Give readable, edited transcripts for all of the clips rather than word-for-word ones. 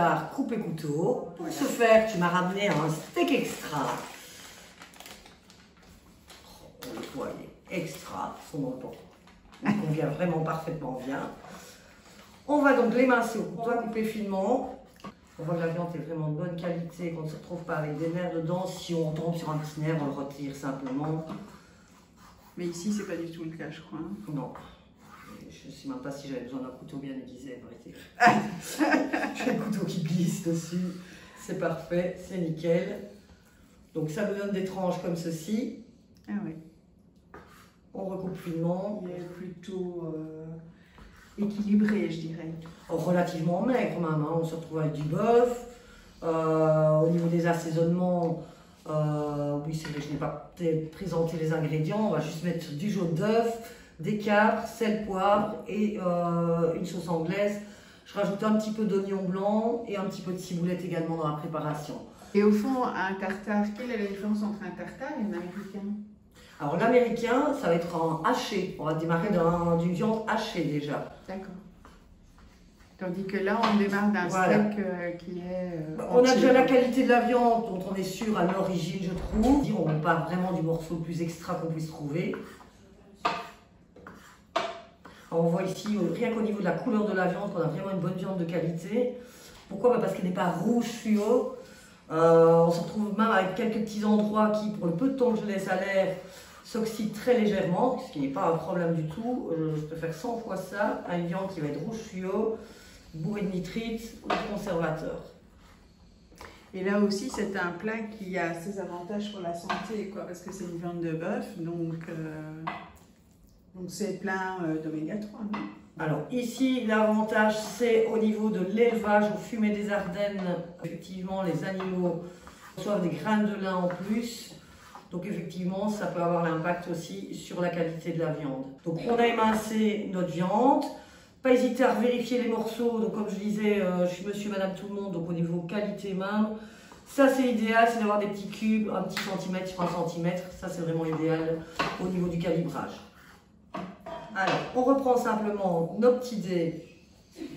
calamar coupé couteau. Pour ce faire, tu m'as ramené un steak extra. Oh, le poids est extra, son montant. Il convient vraiment parfaitement bien. On va donc l'émincer au couteau, couper finement. On voit que la viande est vraiment de bonne qualité, qu'on ne se retrouve pas avec des nerfs dedans. Si on tombe sur un petit nerf, on le retire simplement. Mais ici, c'est pas du tout le cas, je crois. Hein. Non. Je ne sais même pas si j'avais besoin d'un couteau bien aiguisé, en vérité. J'ai le couteau qui glisse dessus. C'est parfait, c'est nickel. Donc ça nous donne des tranches comme ceci. Ah oui. On recoupe finement. Il est plutôt équilibré, je dirais. Relativement maigre même, hein. On se retrouve avec du bœuf. Au niveau des assaisonnements, oui c'est vrai que je n'ai pas présenté les ingrédients. On va juste mettre du jaune d'œuf, des capres, sel, poivre et une sauce anglaise. Je rajoute un petit peu d'oignon blanc et un petit peu de ciboulette également dans la préparation. Et au fond, un tartare, quelle est la différence entre un tartare et un américain? Alors l'américain, ça va être en haché. On va démarrer d'une viande hachée déjà. D'accord. Tandis que là, on démarre d'un steak qui est... on a déjà la qualité de la viande dont on est sûr à l'origine, je trouve. On part vraiment du morceau le plus extra qu'on puisse trouver. Alors, on voit ici, rien qu'au niveau de la couleur de la viande, qu'on a vraiment une bonne viande de qualité. Pourquoi? Parce qu'elle n'est pas rouge fluo. On se retrouve même avec quelques petits endroits qui, pour le peu de temps que je laisse à l'air, s'oxydent très légèrement, ce qui n'est pas un problème du tout. Je préfère 100 fois ça à une viande qui va être rouge fluo, bourrée de nitrites ou de conservateurs. Et là aussi, c'est un plat qui a ses avantages pour la santé, quoi, parce que c'est une viande de bœuf, donc c'est plein d'oméga 3. Non? Alors ici, l'avantage, c'est au niveau de l'élevage au fumet des Ardennes. Effectivement, les animaux reçoivent des graines de lin en plus. Donc effectivement, ça peut avoir l'impact aussi sur la qualité de la viande. Donc on a émincé notre viande. Pas hésiter à vérifier les morceaux. Donc comme je disais, je suis monsieur, madame, tout le monde. Donc au niveau qualité même, ça c'est l'idéal, c'est d'avoir des petits cubes, un petit centimètre sur un centimètre. Ça c'est vraiment l'idéal au niveau du calibrage. Alors, on reprend simplement nos petits dés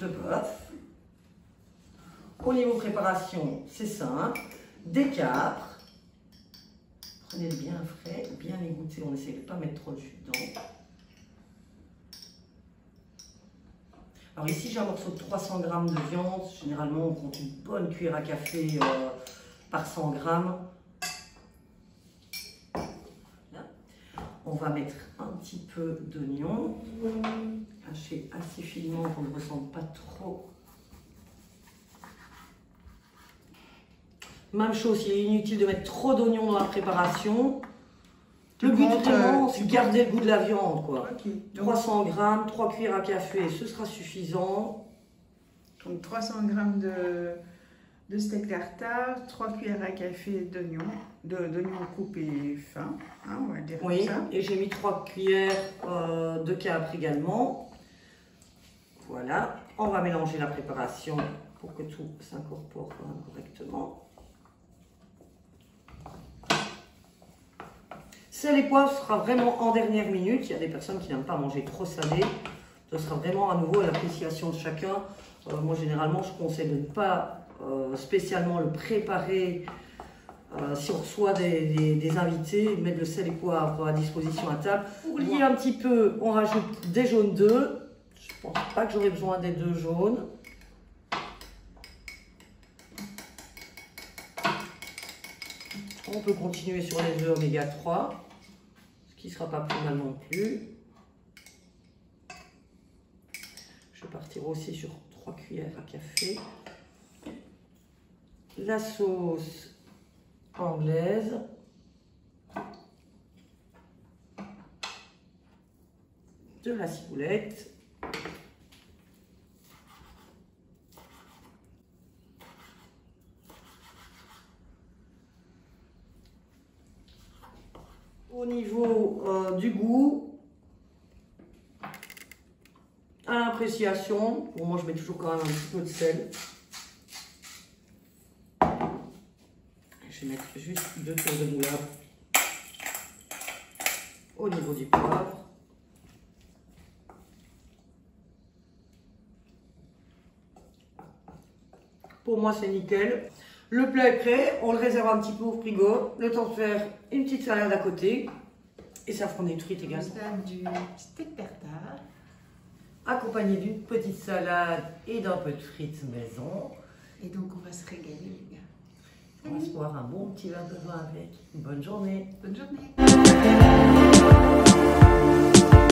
de bœuf. Au niveau préparation, c'est simple. Des capres. Prenez-le bien frais, bien égoutté. On essaie de ne pas mettre trop de jus dedans. Alors ici, j'ai un morceau de 300 g de viande. Généralement, on compte une bonne cuillère à café par 100 g. On va mettre un petit peu d'oignon, haché assez finement qu'on ne ressente pas trop. Même chose, il est inutile de mettre trop d'oignons dans la préparation. Le but vraiment, c'est de garder le goût de la viande, quoi. Okay. 300 g, 3 cuillères à café, ce sera suffisant. Donc 300 g de steak tartare, 3 cuillères à café d'oignons coupés fins, hein, on va dire oui, comme ça. Et j'ai mis 3 cuillères de capre également. Voilà, on va mélanger la préparation pour que tout s'incorpore correctement. Sel et poivre sera vraiment en dernière minute. Il y a des personnes qui n'aiment pas manger trop salé. Ce sera vraiment à nouveau à l'appréciation de chacun. Moi, généralement, je conseille de ne pas spécialement le préparer. Si on reçoit des invités, mettre le sel et poivre à disposition à table. Pour lier un petit peu, on rajoute des jaunes d'œufs. Je ne pense pas que j'aurai besoin des 2 jaunes. On peut continuer sur les œufs oméga 3, ce qui ne sera pas plus mal non plus. Je vais partir aussi sur 3 cuillères à café. La sauce anglaise. De la ciboulette. Au niveau du goût, à l'appréciation, bon, moi je mets toujours quand même un petit peu de sel. Je vais mettre juste 2 tours de moulin au niveau du poivre. Pour moi, c'est nickel. Le plat est prêt, on le réserve un petit peu au frigo, le temps de faire une petite salade à côté et ça fera des frites également. Stade du steak tartare. Accompagné d'une petite salade et d'un peu de frites maison. Et donc on va se régaler les gars. On va se boire un bon petit verre de vin avec. Bonne journée. Bonne journée.